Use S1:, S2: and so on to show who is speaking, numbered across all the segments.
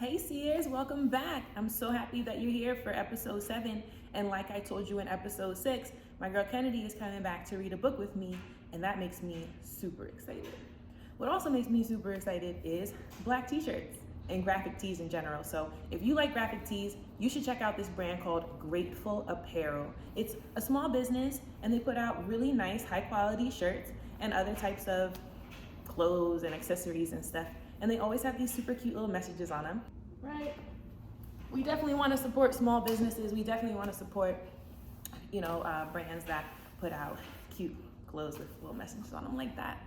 S1: Hey Seers, welcome back. I'm so happy that you're here for episode 7. And like I told you in episode 6, my girl Kennedy is coming back to read a book with me, and that makes me super excited. What also makes me super excited is black t-shirts and graphic tees in general. So if you like graphic tees, you should check out this brand called Grateful Apparel. It's a small business and they put out really nice, high quality shirts and other types of clothes and accessories and stuff. And they always have these super cute little messages on them, right? We definitely want to support small businesses. We definitely want to support, brands that put out cute clothes with little messages on them like that.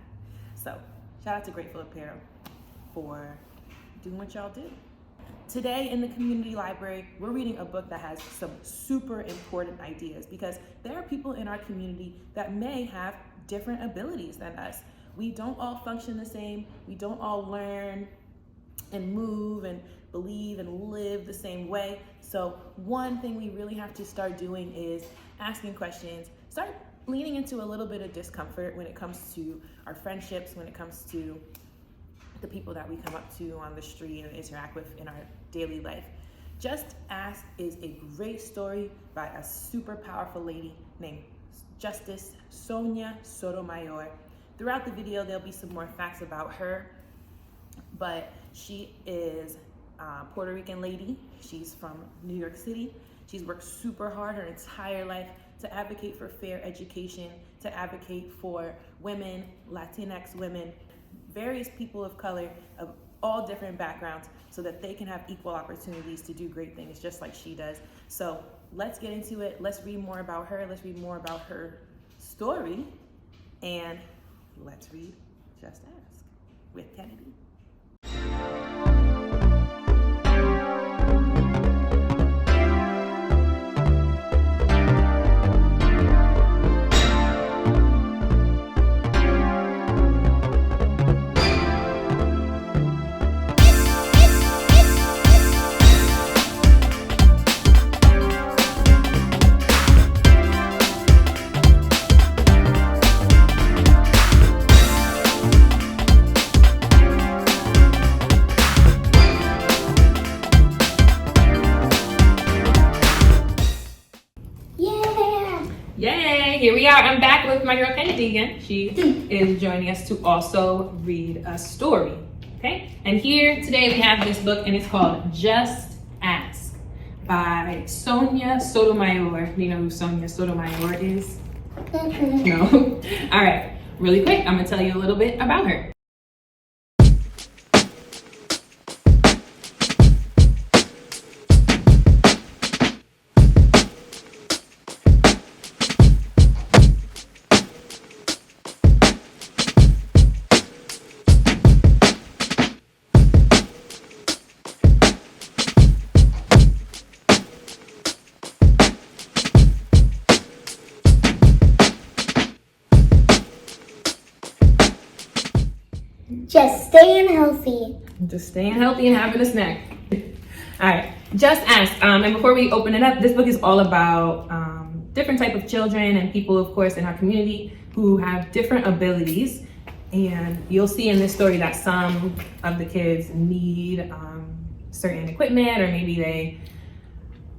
S1: So shout out to Grateful Apparel for doing what y'all do. Today in the community library, we're reading a book that has some super important ideas because there are people in our community that may have different abilities than us. We don't all function the same. We don't all learn and move and believe and live the same way. So one thing we really have to start doing is asking questions, start leaning into a little bit of discomfort when it comes to our friendships, when it comes to the people that we come up to on the street and interact with in our daily life. Just Ask is a great story by a super powerful lady named Justice Sonia Sotomayor. Throughout the video, there'll be some more facts about her, but she is a Puerto Rican lady. She's from New York City. She's worked super hard her entire life to advocate for fair education, to advocate for women, Latinx women, various people of color of all different backgrounds so that they can have equal opportunities to do great things just like she does. So let's get into it. Let's read more about her. Let's read more about her story. And let's read Just Ask with Kennedy. Here we are. I'm back with my girl Kennedy again. She is joining us to also read a story. Okay? And here today we have this book and it's called Just Ask by Sonia Sotomayor. Do you know who Sonia Sotomayor is? No? All right. Really quick, I'm going to tell you a little bit about her.
S2: Just staying healthy.
S1: Just staying healthy and having a snack. All right, Just Ask. And before we open it up, this book is all about different type of children and people, of course, in our community who have different abilities. And you'll see in this story that some of the kids need certain equipment, or maybe they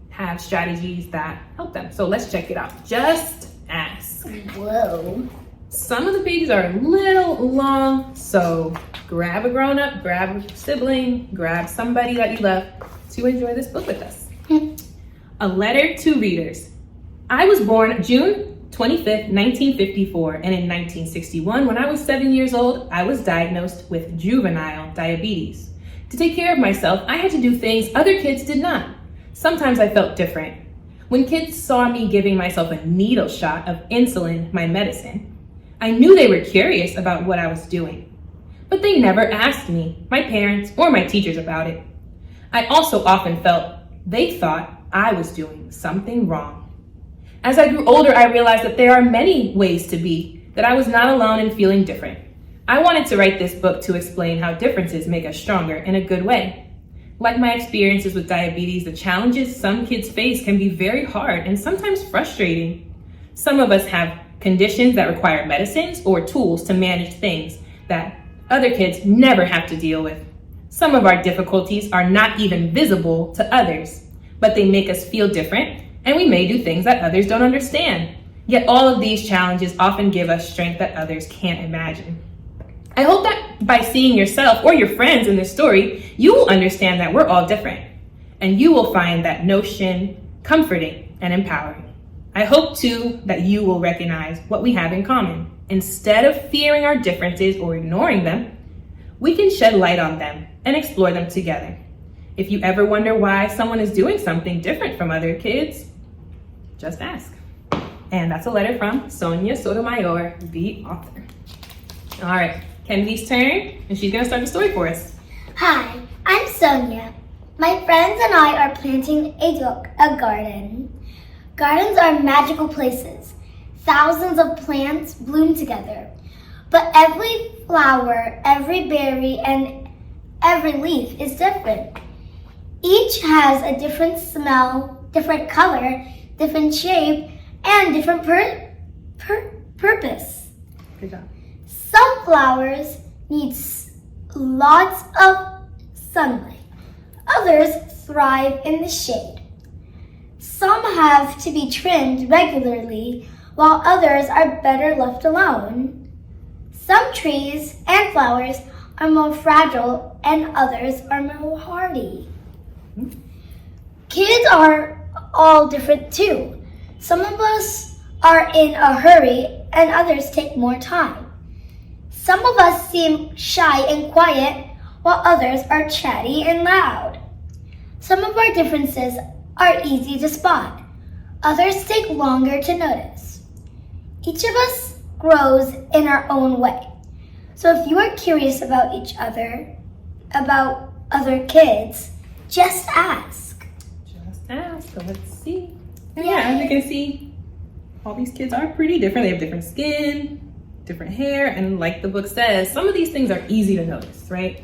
S1: have strategies that help them. So let's check it out. Just Ask.
S2: Whoa.
S1: Some of the pages are a little long, so grab a grown-up, grab a sibling, grab somebody that you love to enjoy this book with us. A letter to readers. I was born June 25th, 1954, and in 1961, when I was 7 years old, I was diagnosed with juvenile diabetes. To take care of myself, I had to do things other kids did not. Sometimes I felt different. When kids saw me giving myself a needle shot of insulin, my medicine, I knew they were curious about what I was doing, but they never asked me, my parents, or my teachers about it. I also often felt they thought I was doing something wrong. As I grew older, I realized that there are many ways to be, that I was not alone in feeling different. I wanted to write this book to explain how differences make us stronger in a good way. Like my experiences with diabetes, the challenges some kids face can be very hard and sometimes frustrating. Some of us have conditions that require medicines or tools to manage things that other kids never have to deal with. Some of our difficulties are not even visible to others, but they make us feel different, and we may do things that others don't understand. Yet all of these challenges often give us strength that others can't imagine. I hope that by seeing yourself or your friends in this story, you will understand that we're all different, and you will find that notion comforting and empowering. I hope too that you will recognize what we have in common. Instead of fearing our differences or ignoring them, we can shed light on them and explore them together. If you ever wonder why someone is doing something different from other kids, just ask. And that's a letter from Sonia Sotomayor, the author. All right, Kennedy's turn, and she's gonna start the story for us.
S2: Hi, I'm Sonia. My friends and I are planting a garden. Gardens are magical places. Thousands of plants bloom together. But every flower, every berry, and every leaf is different. Each has a different smell, different color, different shape, and different purpose.
S1: Good job.
S2: Some flowers need lots of sunlight. Others thrive in the shade. Some have to be trimmed regularly, while others are better left alone. Some trees and flowers are more fragile and others are more hardy. Kids are all different too. Some of us are in a hurry and others take more time. Some of us seem shy and quiet while others are chatty and loud. Some of our differences are easy to spot. Others take longer to notice. Each of us grows in our own way. So if you are curious about each other, about other kids, just ask.
S1: Just ask. So let's see. And yeah, as you can see, all these kids are pretty different. They have different skin, different hair, and like the book says, some of these things are easy to notice, right?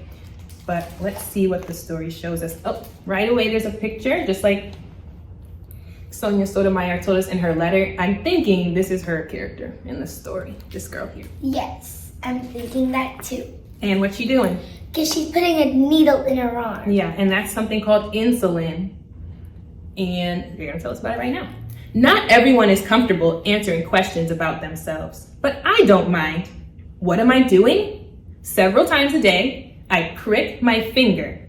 S1: But let's see what the story shows us. Oh, right away there's a picture, just like Sonia Sotomayor told us in her letter. I'm thinking this is her character in the story, this girl here.
S2: Yes, I'm thinking that too.
S1: And what's she doing?
S2: Because she's putting a needle in her arm.
S1: Yeah, and that's something called insulin. And you're gonna tell us about it right now. Not everyone is comfortable answering questions about themselves, but I don't mind. What am I doing? Several times a day, I prick my finger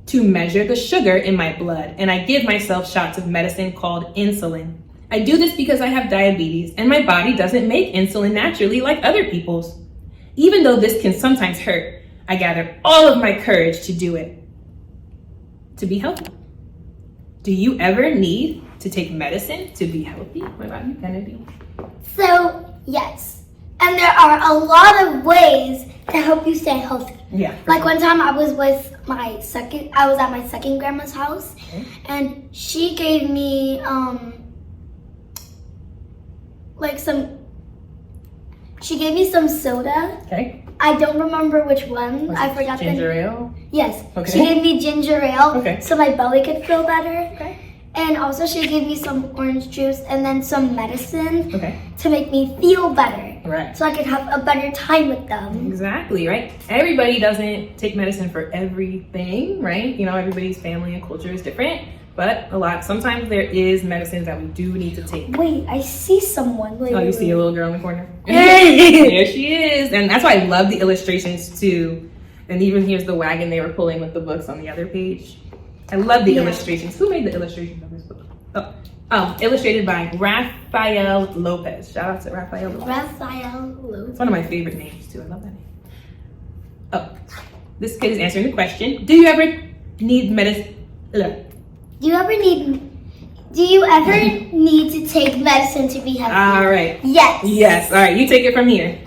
S1: to measure the sugar in my blood, and I give myself shots of medicine called insulin. I do this because I have diabetes, and my body doesn't make insulin naturally like other people's. Even though this can sometimes hurt, I gather all of my courage to do it, to be healthy. Do you ever need to take medicine to be healthy? What about you, Kennedy?
S2: So, yes. And there are a lot of ways to help you stay healthy.
S1: Yeah.
S2: Like one time I was at my second grandma's house, and she gave me some soda.
S1: Okay.
S2: I don't remember which one. I forgot the
S1: ginger ale?
S2: Yes.
S1: Okay.
S2: She gave me ginger ale
S1: Okay.
S2: so my belly could feel better.
S1: Okay.
S2: And also she gave me some orange juice and then some medicine
S1: Okay.
S2: to make me feel better.
S1: Right.
S2: So I could have a better time with them.
S1: Exactly, right? Everybody doesn't take medicine for everything, right? You know, everybody's family and culture is different, but sometimes there is medicines that we do need to take.
S2: Wait, I see someone. Wait,
S1: You
S2: wait,
S1: see a little girl in the corner?
S2: Hey!
S1: There she is. And that's why I love the illustrations too. And even here's the wagon they were pulling with the books on the other page. I love the illustrations. Who made the illustrations of this book? Illustrated by Rafael Lopez. Shout out to Rafael Lopez.
S2: Rafael Lopez.
S1: It's one of my favorite names too. I love that name. Oh, this kid is answering the question. Do you ever need medicine?
S2: Do you ever need to take medicine to be healthy?
S1: All right.
S2: Yes.
S1: Yes. All right. You take it from here.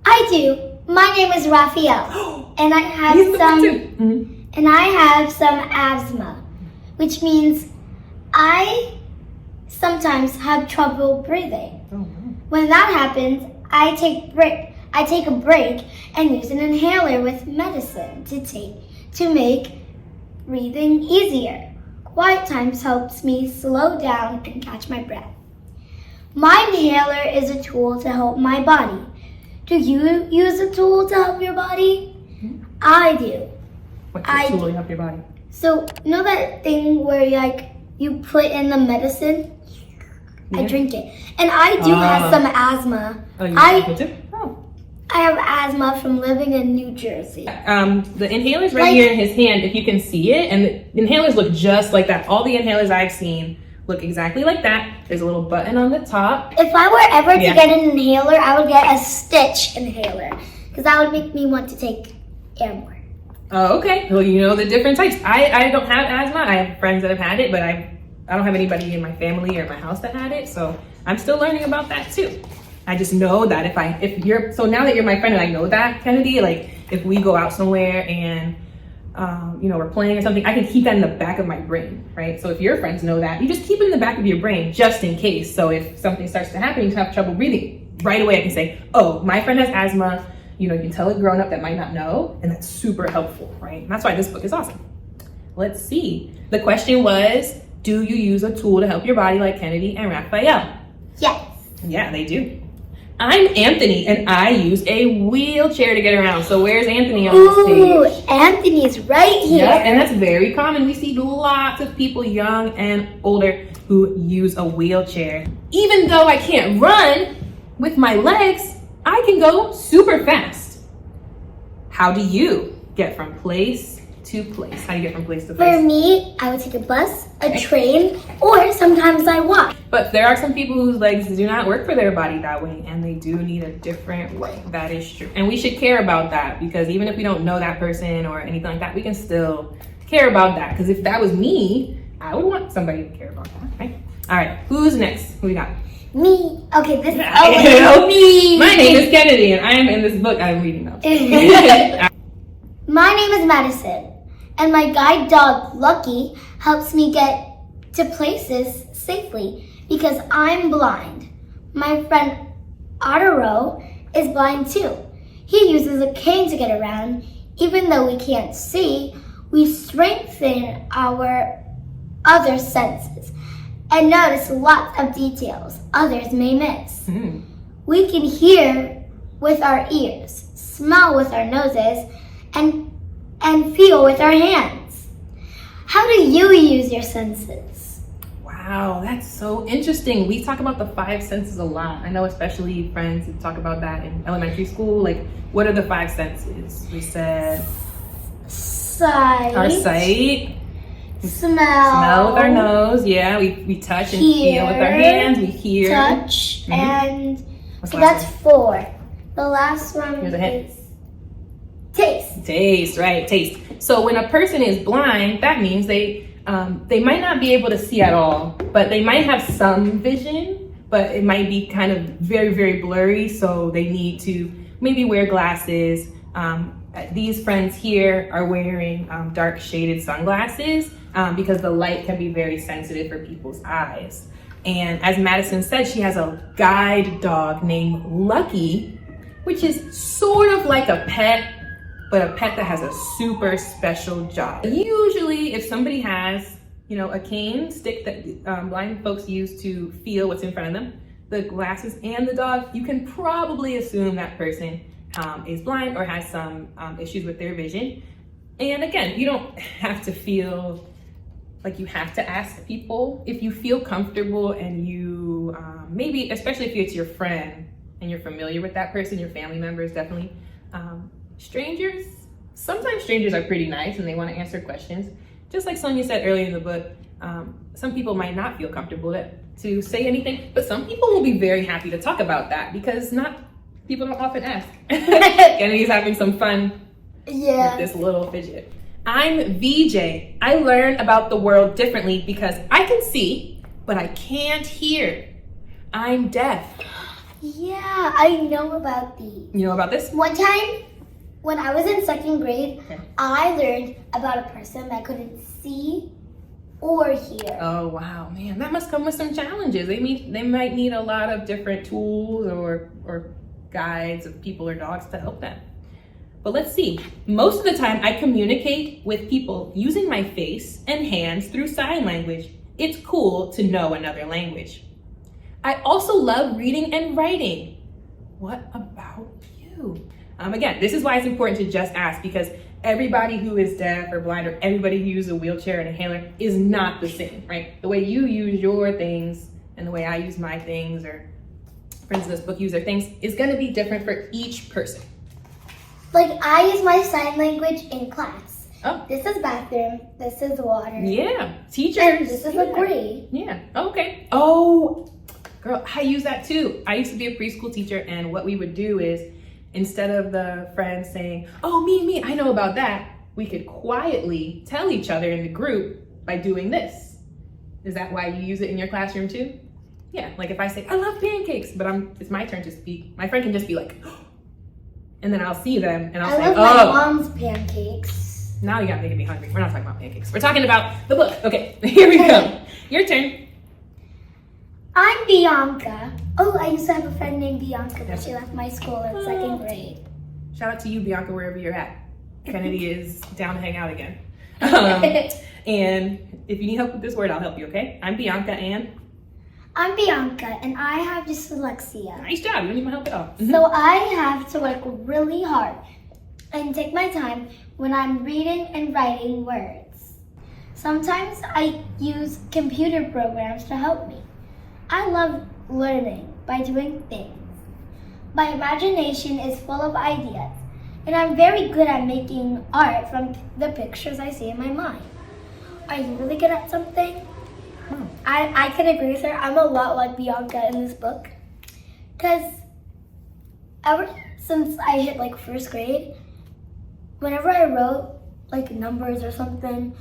S2: I do. My name is Raphael, and I have
S1: He's the one too. Mhm.
S2: and I have some asthma, which means I sometimes have trouble breathing.
S1: Oh, no.
S2: When that happens, I take a break and use an inhaler with medicine to make breathing easier. Quiet times helps me slow down and catch my breath. My inhaler is a tool to help my body. Do you use a tool to help your body? I do.
S1: What's the tool to help your body?
S2: So, you know that thing where you put in the medicine?
S1: Yeah.
S2: I drink it. And I do have some asthma.
S1: Oh, you have asthma too? Oh.
S2: I have asthma from living in New Jersey.
S1: The inhaler's right here in his hand, if you can see it. And the inhalers look just like that. All the inhalers I've seen look exactly like that. There's a little button on the top.
S2: If I were ever to get an inhaler, I would get a Stitch inhaler. Because that would make me want to take air more.
S1: Oh, okay. Well, you know the different types. I don't have asthma. I have friends that have had it, but I don't have anybody in my family or my house that had it. So I'm still learning about that too. I just know that so now that you're my friend and I know that, Kennedy, like if we go out somewhere and, we're playing or something, I can keep that in the back of my brain, right? So if your friends know that, you just keep it in the back of your brain just in case. So if something starts to happen, you have trouble breathing, right away I can say, oh, my friend has asthma. You can tell a grown up that might not know, and that's super helpful, right? And that's why this book is awesome. Let's see. The question was, do you use a tool to help your body like Kennedy and Raphael?
S2: Yes.
S1: Yeah, they do. I'm Anthony, and I use a wheelchair to get around. So where's Anthony on the stage?
S2: Anthony's right here.
S1: Yeah, and that's very common. We see lots of people, young and older, who use a wheelchair. Even though I can't run with my legs, I can go super fast. How do you get from place to place? How do you get from place to place?
S2: For me, I would take a bus, a train, or sometimes I walk.
S1: But there are some people whose legs do not work for their body that way, and they do need a different way. That is true. And we should care about that, because even if we don't know that person or anything like that, we can still care about that. Because if that was me, I would want somebody to care about that, right? All right, who's next? Who we got?
S2: Me. Okay, this is
S1: me. My name is Kennedy, and I am in this book I'm reading now.
S2: My name is Madison, and my guide dog, Lucky, helps me get to places safely because I'm blind. My friend Otaro is blind too. He uses a cane to get around. Even though we can't see, we strengthen our other senses and notice lots of details others may miss. We can hear with our ears, smell with our noses, and feel with our hands. How do you use your senses?
S1: Wow, that's so interesting. We talk about the 5 senses a lot. I know especially friends who talk about that in elementary school. Like, what are the 5 senses? We said
S2: sight.
S1: Our sight.
S2: Smell
S1: with our nose. Yeah, we touch and feel with our hands. We hear.
S2: Touch and so that's 4. The last one is taste.
S1: Taste, right? Taste. So when a person is blind, that means they might not be able to see at all, but they might have some vision, but it might be kind of very, very blurry. So they need to maybe wear glasses. These friends here are wearing dark shaded sunglasses because the light can be very sensitive for people's eyes. And as Madison said, she has a guide dog named Lucky, which is sort of like a pet, but a pet that has a super special job. Usually if somebody has, a cane stick that blind folks use to feel what's in front of them, the glasses and the dog, you can probably assume that person is blind or has some issues with their vision. And again, you don't have to feel like you have to ask people. If you feel comfortable and you, maybe, especially if it's your friend and you're familiar with that person, your family members, definitely. Strangers, sometimes strangers are pretty nice and they want to answer questions. Just like Sonia said earlier in the book, some people might not feel comfortable to say anything, but some people will be very happy to talk about that because people don't often ask. Kennedy's having some fun with this little fidget. I'm VJ. I learn about the world differently because I can see, but I can't hear. I'm deaf.
S2: Yeah, I know about these.
S1: You know about this?
S2: One time, when I was in 2nd grade, I learned about a person that couldn't see or hear.
S1: Oh, wow, man, that must come with some challenges. They might need a lot of different tools or guides of people or dogs to help them. But let's see. Most of the time, I communicate with people using my face and hands through sign language. It's cool to know another language. I also love reading and writing. What about you? Again, this is why it's important to just ask, because everybody who is deaf or blind or everybody who uses a wheelchair and inhaler is not the same, right? The way you use your things and the way I use my things, or friends of this book use their things, is going to be different for each person.
S2: Like, I use my sign language in class.
S1: Oh.
S2: This is bathroom, this is water.
S1: Yeah, teachers.
S2: And this is agree.
S1: Yeah, okay. Oh, girl, I use that too. I used to be a preschool teacher, and what we would do is, instead of the friends saying, oh, me, I know about that, we could quietly tell each other in the group by doing this. Is that why you use it in your classroom too? Yeah, like if I say, I love pancakes, but it's my turn to speak, my friend can just be like, and then I'll see them and I'll say,
S2: I love my mom's pancakes.
S1: Now you got making me hungry. We're not talking about pancakes. We're talking about the book. Okay, here we go. Your turn.
S2: I'm Bianca. Oh, I used to have a friend named Bianca, but she left my school in second grade.
S1: Shout out to you, Bianca, wherever you're at. Kennedy is down to hang out again. And if you need help with this word, I'll help you, okay? I'm Bianca and?
S2: I'm Bianca, and I have dyslexia.
S1: Nice job. You don't need my help at all.
S2: So I have to work really hard and take my time when I'm reading and writing words. Sometimes I use computer programs to help me. I love learning by doing things. My imagination is full of ideas, and I'm very good at making art from the pictures I see in my mind. Are you really good at something? I can agree with her. I'm a lot like Bianca in this book. Because ever since I hit like first grade, whenever I wrote like numbers or something,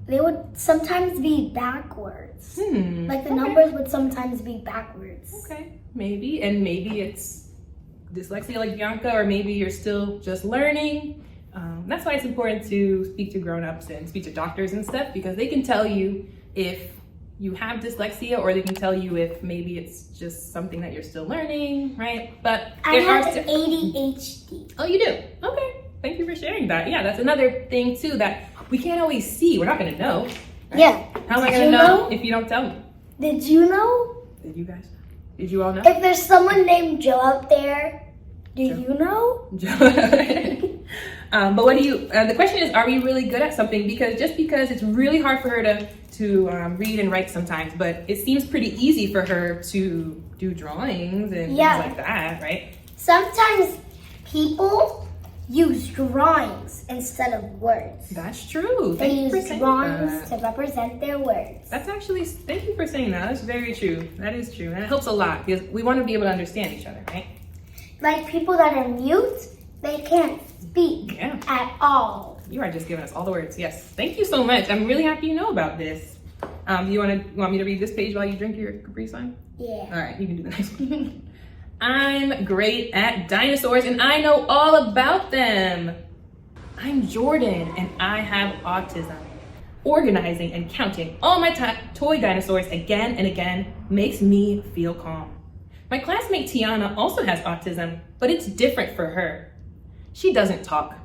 S2: they would sometimes be backwards. Like the numbers would sometimes be backwards.
S1: Okay, maybe. And maybe it's dyslexia like Bianca, or maybe you're still just learning. That's why it's important to speak to grown-ups and speak to doctors and stuff, because they can tell you if you have dyslexia, or they can tell you if maybe it's just something that you're still learning, right? But
S2: I have ADHD.
S1: Oh, you do? Okay. Thank you for sharing that. Yeah, that's another thing too that we can't always see. We're not going to know. Right?
S2: Yeah.
S1: How am I going to know if you don't tell me?
S2: Did you know?
S1: Did you guys? Did you all know?
S2: If there's someone named Joe out there, do you know?
S1: Joe. But what do you? The question is, are we really good at something? Because it's really hard for her to read and write sometimes, but it seems pretty easy for her to do drawings and things like that, right?
S2: Sometimes people use drawings instead of words.
S1: That's true.
S2: They use drawings to represent their words.
S1: That's actually, thank you for saying that. That's very true. That is true. And it helps a lot because we want to be able to understand each other, right?
S2: Like people that are mute, they can't speak at all.
S1: You are just giving us all the words. Yes. Thank you so much. I'm really happy you know about this. You want me to read this page while you drink your Capri Sun?
S2: Yeah.
S1: All right, you can do the next one. I'm great at dinosaurs and I know all about them. I'm Jordan and I have autism. Organizing and counting all my toy dinosaurs again and again makes me feel calm. My classmate Tiana also has autism, but it's different for her. She doesn't talk,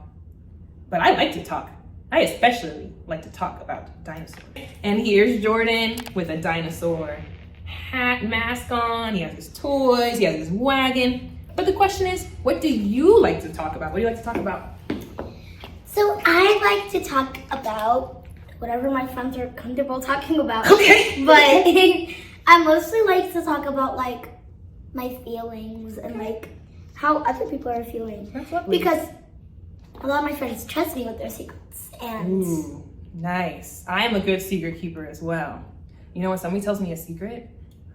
S1: but I like to talk. I especially like to talk about dinosaurs. And here's Jordan with a dinosaur hat, mask on, he has his toys, he has his wagon. But the question is, what do you like to talk about? What do you like to talk about?
S2: So I like to talk about whatever my friends are comfortable talking about.
S1: Okay.
S2: But I mostly like to talk about like my feelings and like how other people are feeling.
S1: That's lovely.
S2: Because a lot of my friends trust me with their secrets. And
S1: ooh, nice. I am a good secret keeper as well. You know, when somebody tells me a secret,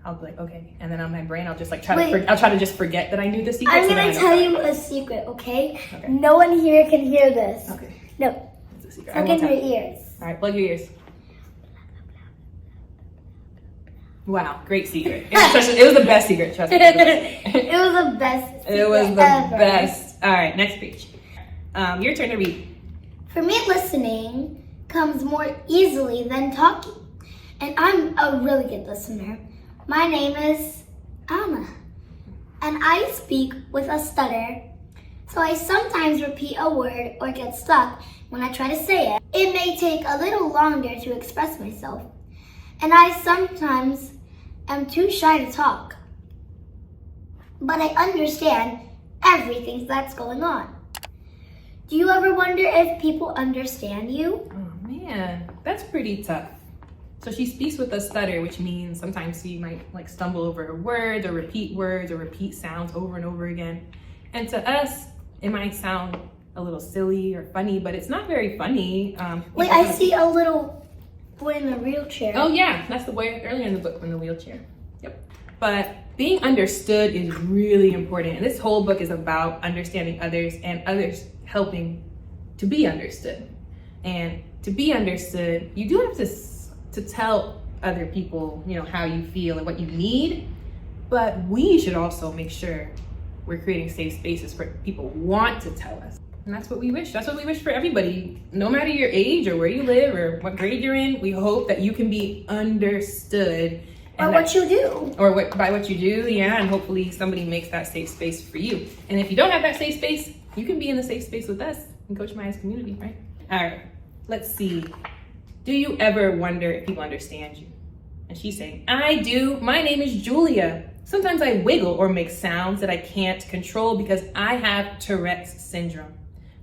S1: I'll be like, okay. And then on my brain, I'll just like I'll try to just forget that I knew the secret.
S2: I'm gonna tell you a secret, okay? No one here can hear this.
S1: Okay.
S2: No.
S1: It's a secret.
S2: Plug in your ears.
S1: All right, plug your ears. Wow, great secret. It was the best secret, trust me.
S2: It was the best secret
S1: It was the
S2: ever.
S1: best. All right, next page. Your turn to read.
S2: For me, listening comes more easily than talking. And I'm a really good listener. My name is Anna. And I speak with a stutter. So I sometimes repeat a word or get stuck when I try to say it. It may take a little longer to express myself. And I sometimes am too shy to talk. But I understand everything that's going on. Do you ever wonder if people understand you?
S1: Oh man, that's pretty tough. So she speaks with a stutter, which means sometimes she might like stumble over words or repeat sounds over and over again. And to us, it might sound a little silly or funny, but it's not very funny.
S2: Wait, I see a little boy in a wheelchair.
S1: Oh yeah, that's the boy earlier in the book in the wheelchair. Yep. But being understood is really important. And this whole book is about understanding others and others helping to be understood. And to be understood, you do have to tell other people, how you feel and what you need, but we should also make sure we're creating safe spaces for people who want to tell us. And that's what we wish. That's what we wish for everybody. No matter your age or where you live or what grade you're in, we hope that you can be understood.
S2: By what you do.
S1: By what you do, yeah, and hopefully somebody makes that safe space for you. And if you don't have that safe space, you can be in the safe space with us in Coach Maya's community, right? All right, let's see. Do you ever wonder if people understand you? And she's saying, I do. My name is Julia. Sometimes I wiggle or make sounds that I can't control because I have Tourette's syndrome.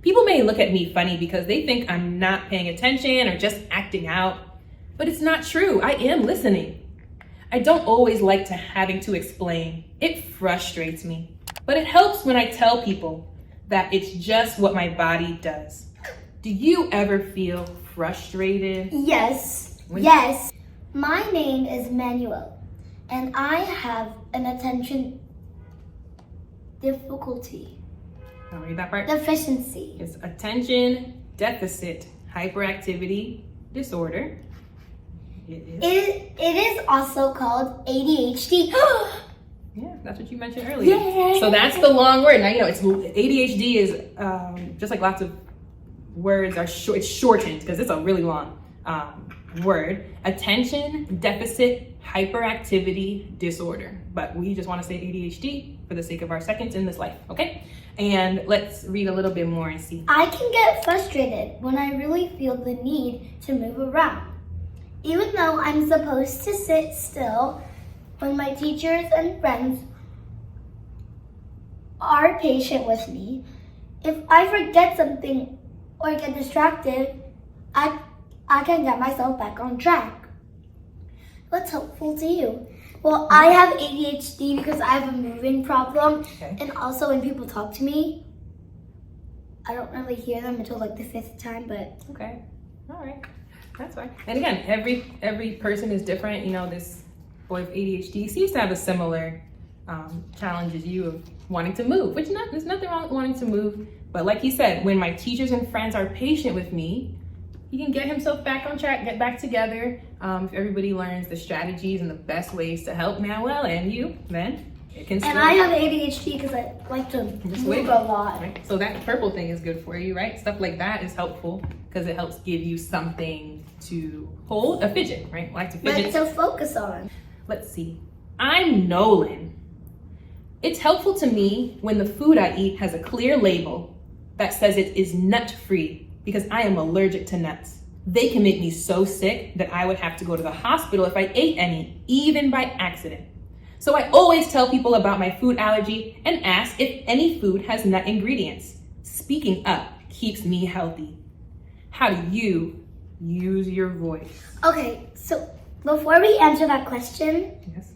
S1: People may look at me funny because they think I'm not paying attention or just acting out, but it's not true. I am listening. I don't always like having to explain. It frustrates me, but it helps when I tell people that it's just what my body does. Do you ever feel frustrated?
S2: Yes. Yes. My name is Manuel, and I have an attention difficulty.
S1: I'll read that part.
S2: Deficiency.
S1: It's attention deficit hyperactivity disorder.
S2: It is also called ADHD.
S1: Yeah, that's what you mentioned earlier.
S2: Yay.
S1: So that's the long word. Now, it's ADHD is just like lots of words are it's shortened because it's a really long word. Attention deficit hyperactivity disorder. But we just want to say ADHD for the sake of our seconds in this life, okay? And let's read a little bit more and see.
S2: I can get frustrated when I really feel the need to move around. Even though I'm supposed to sit still, when my teachers and friends are patient with me, if I forget something or get distracted, I can get myself back on track. What's helpful to you? Well, I have ADHD because I have a moving problem,
S1: Okay.
S2: and also when people talk to me, I don't really hear them until like the 5th time, but...
S1: Okay, all right, that's fine. And again, every person is different. This boy with ADHD seems to have a similar challenge as you of wanting to move, which there's nothing wrong with wanting to move. But like he said, when my teachers and friends are patient with me, he can get himself back on track, get back together. If everybody learns the strategies and the best ways to help Manuel and you, then it can.
S2: And I have ADHD because I like to move a lot.
S1: Right? So that purple thing is good for you, right? Stuff like that is helpful because it helps give you something to hold, a fidget, right? Like to fidget.
S2: But to focus on.
S1: Let's see. I'm Nolan. It's helpful to me when the food I eat has a clear label that says it is nut-free because I am allergic to nuts. They can make me so sick that I would have to go to the hospital if I ate any, even by accident. So I always tell people about my food allergy and ask if any food has nut ingredients. Speaking up keeps me healthy. How do you use your voice?
S2: Okay, so before we answer that question,
S1: Yes.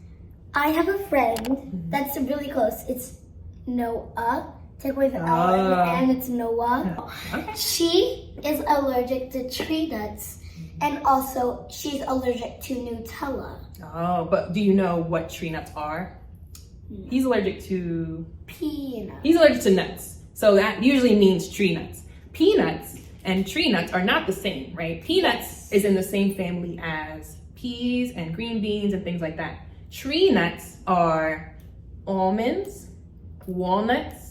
S2: I have a friend that's really close. It's Noah. Take away the L and the N, it's Noah.
S1: Okay.
S2: She is allergic to tree nuts, and also she's allergic to Nutella.
S1: Oh, but do you know what tree nuts are? He's allergic to
S2: Peanuts.
S1: He's allergic to nuts. So that usually means tree nuts. Peanuts and tree nuts are not the same, right? Peanuts is in the same family as peas and green beans and things like that. Tree nuts are almonds, walnuts,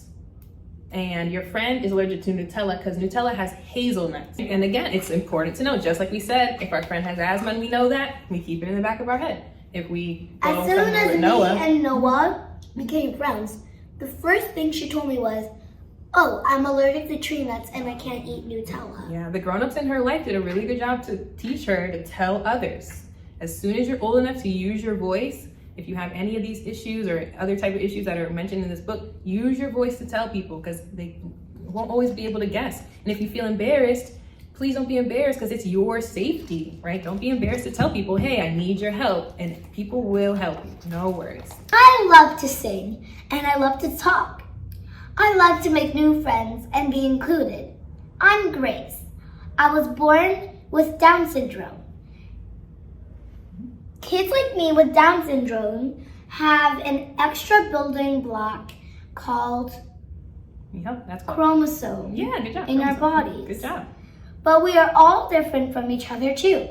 S1: and your friend is allergic to Nutella because Nutella has hazelnuts. And again, it's important to know, just like we said, if our friend has asthma and we know that, we keep it in the back of our head. If we go
S2: As soon
S1: somewhere
S2: as
S1: with
S2: me
S1: Noah,
S2: and Noah became friends, the first thing she told me was, oh, I'm allergic to tree nuts and I can't eat Nutella.
S1: yeah, the grown-ups in her life did a really good job to teach her to tell others. As soon as you're old enough to use your voice, if you have any of these issues or other type of issues that are mentioned in this book, use your voice to tell people because won't always be able to guess. And if you feel embarrassed, please don't be embarrassed because it's your safety, right? Don't be embarrassed to tell people, hey, I need your help, and people will help you. No worries.
S2: I love to sing and I love to talk. I love to make new friends and be included. I'm Grace. I was born with Down syndrome. Kids like me with Down syndrome have an extra building block called
S1: That's called
S2: chromosome
S1: Yeah, good job.
S2: in our bodies.
S1: Good job.
S2: But we are all different from each other too.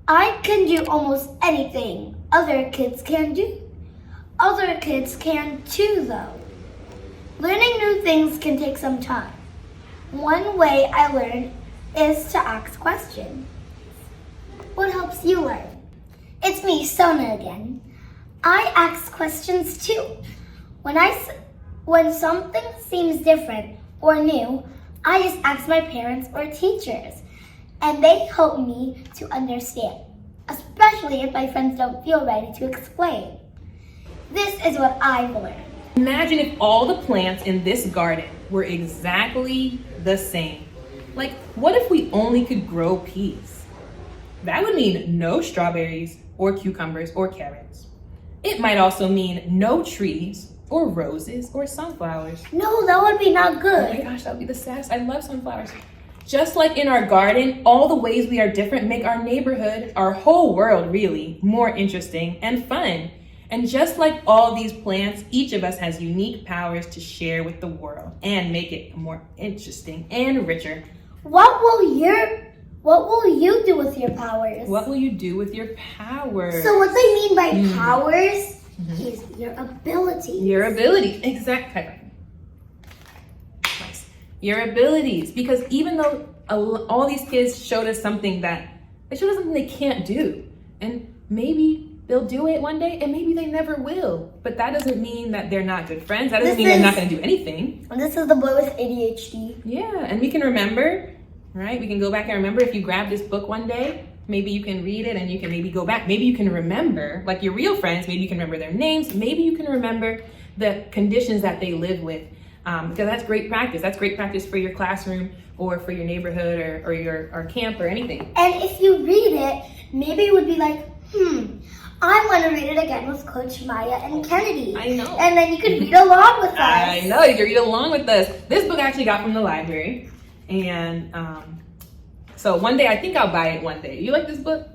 S2: I can do almost anything other kids can do. Other kids can too though. Learning new things can take some time. One way I learn is to ask questions. What helps you learn? It's me, Sona again. I ask questions too. When something seems different or new, I just ask my parents or teachers, and they help me to understand, especially if my friends don't feel ready to explain. This is what I've learned.
S1: Imagine if all the plants in this garden were exactly the same. Like, what if we only could grow peas? That would mean no strawberries or cucumbers or carrots. It might also mean no trees or roses or sunflowers.
S2: No, that would be not
S1: Oh
S2: good.
S1: my gosh, that would be the saddest. I love sunflowers. Just like in our garden, all the ways we are different make our neighborhood, our whole world really, more interesting and fun. And just like all these plants, each of us has unique powers to share with the world and make it more interesting and richer.
S2: What will you do with your powers?
S1: What will you do with your powers?
S2: So what they mean by powers is your abilities.
S1: Your abilities, exactly. Nice. Your abilities, because even though all these kids showed us something they can't do, and maybe they'll do it one day, and maybe they never will. But that doesn't mean that they're not good friends. That doesn't mean they're not going to do anything.
S2: This is the boy with ADHD.
S1: Yeah, and we can remember, right? We can go back and remember. If you grab this book one day, maybe you can read it and you can maybe go back. Maybe you can remember, like your real friends, maybe you can remember their names. Maybe you can remember the conditions that they live with. Because that's great practice. That's great practice for your classroom or for your neighborhood or your camp or anything.
S2: And if you read it, maybe it would be like, I want to read it again with Coach Maya and Kennedy.
S1: I know.
S2: And then you could read along with us.
S1: I know, you can read along with us. This book I actually got from the library. And so one day, I think I'll buy it one day. You like this book?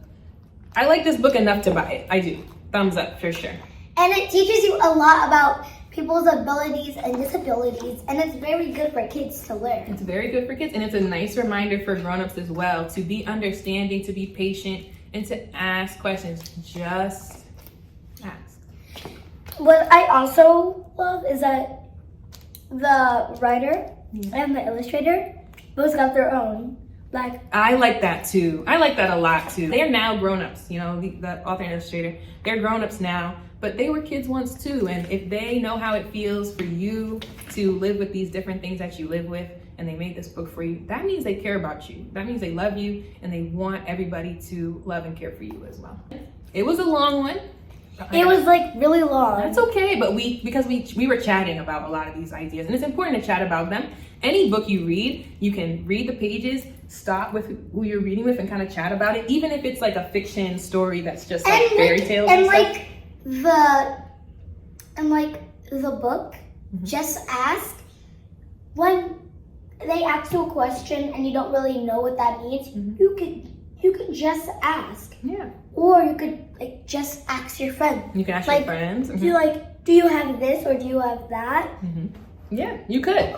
S1: I like this book enough to buy it. I do. Thumbs up for sure.
S2: And it teaches you a lot about people's abilities and disabilities, and it's very good for kids to learn.
S1: It's very good for kids, and it's a nice reminder for grown-ups as well to be understanding, to be patient, and to ask questions. Just ask.
S2: What I also love is that the writer and the illustrator both got their own. Like,
S1: I like that too. I like that a lot too. They are now grown-ups, the author and illustrator. They're grown-ups now, but they were kids once too. And if they know how it feels for you to live with these different things that you live with, and they made this book for you, that means they care about you. That means they love you, and they want everybody to love and care for you as well. It was a long one.
S2: it was like really long.
S1: That's okay, but because we were chatting about a lot of these ideas, and it's important to chat about them. Any book you read, you can read the pages, stop with who you're reading with, and kind of chat about it, even if it's like a fiction story that's just like fairy tales and stuff.
S2: The book, just ask. When they ask you a question and you don't really know what that means, you could just ask.
S1: Yeah.
S2: Or you could just ask your friend.
S1: You can ask your friends.
S2: Do you have this or do you have that?
S1: Yeah, you could,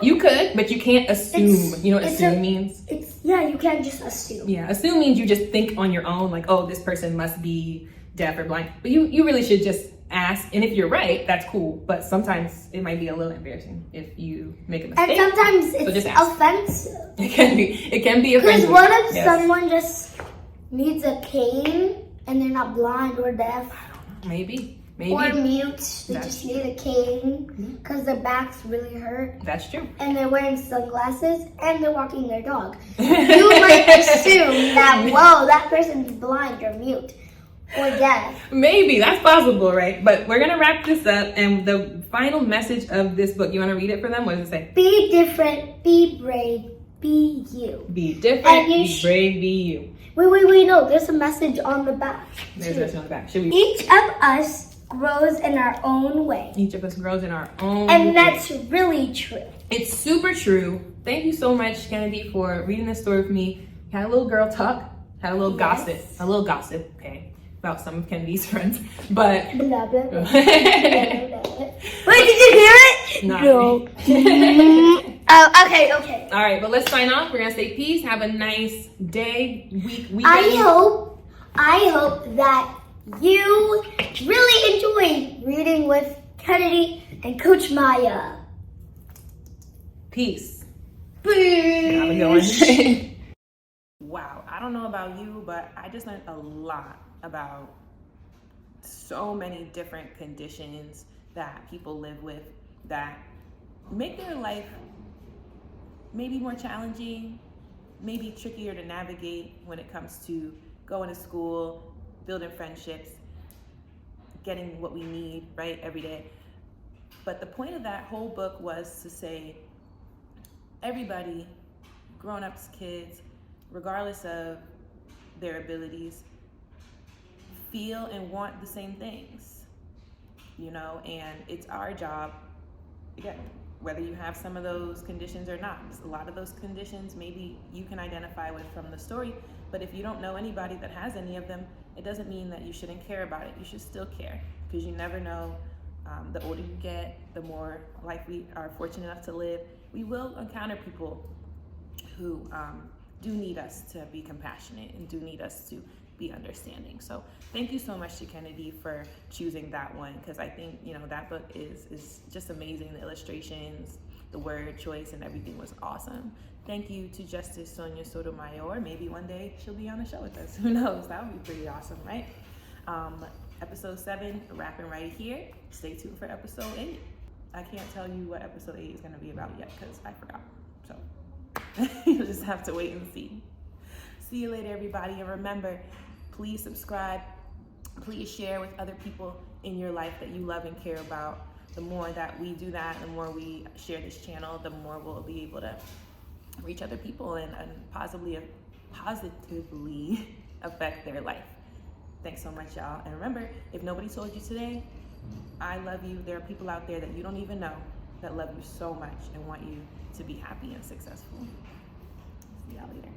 S1: but you can't assume. You know what assume means?
S2: You can't just assume.
S1: Yeah, assume means you just think on your own, like, oh, this person must be deaf or blind. But you really should just ask, and if you're right, that's cool. But sometimes it might be a little embarrassing if you make a mistake.
S2: And sometimes it's
S1: just ask.
S2: offensive.
S1: It can be offensive.
S2: Because what if someone just needs a cane and they're not blind or deaf?
S1: Maybe.
S2: Or mute. They just need a cane because their backs really hurt.
S1: That's true.
S2: And they're wearing sunglasses and they're walking their dog. You might assume that, whoa, that person's blind or mute. Or death.
S1: Maybe, that's possible, right? But we're gonna wrap this up, and the final message of this book, you wanna read it for them? What does it say?
S2: Be different, be brave, be you.
S1: Be different, be brave, be you.
S2: Wait, no, there's a message on the back.
S1: There's a message on the back. Should we?
S2: Each of us grows in our own way.
S1: Each of us grows in our own
S2: And
S1: way.
S2: that's really true.
S1: It's super true. Thank you so much, Kennedy, for reading this story with me. Had a little girl talk, had a little gossip, okay, about some of Kennedy's friends, but.
S2: Blah, blah, blah. Wait, did you hear it?
S1: No.
S2: Oh, okay.
S1: All right, but let's sign off. We're gonna say peace. Have a nice day, weekend.
S2: I hope that you really enjoy reading with Kennedy and Coach Maya.
S1: Peace.
S2: Peace.
S1: Have a good one. Wow, I don't know about you, but I just learned a lot about so many different conditions that people live with that make their life maybe more challenging, maybe trickier to navigate when it comes to going to school, building friendships, getting what we need, right, every day. But the point of that whole book was to say everybody, grown-ups, kids, regardless of their abilities, feel and want the same things, and it's our job, again, whether you have some of those conditions or not. A lot of those conditions maybe you can identify with from the story, but if you don't know anybody that has any of them, it doesn't mean that you shouldn't care about it. You should still care, because you never know. The older you get, the more life we are fortunate enough to live. We will encounter people who do need us to be compassionate and do need us to be understanding. So thank you so much to Kennedy for choosing that one, because I think that book is just amazing. The illustrations, the word choice, and everything was awesome. Thank you to Justice Sonia Sotomayor. Maybe one day she'll be on the show with us. Who knows? That would be pretty awesome, right? Episode 7 wrapping right here. Stay tuned for episode 8. I can't tell you what episode 8 is going to be about yet because I forgot. So you'll just have to wait and see. See you later, everybody. And remember, please subscribe. Please share with other people in your life that you love and care about. The more that we do that, the more we share this channel, the more we'll be able to reach other people and positively affect their life. Thanks so much, y'all. And remember, if nobody told you today, I love you. There are people out there that you don't even know that love you so much and want you to be happy and successful. See y'all later.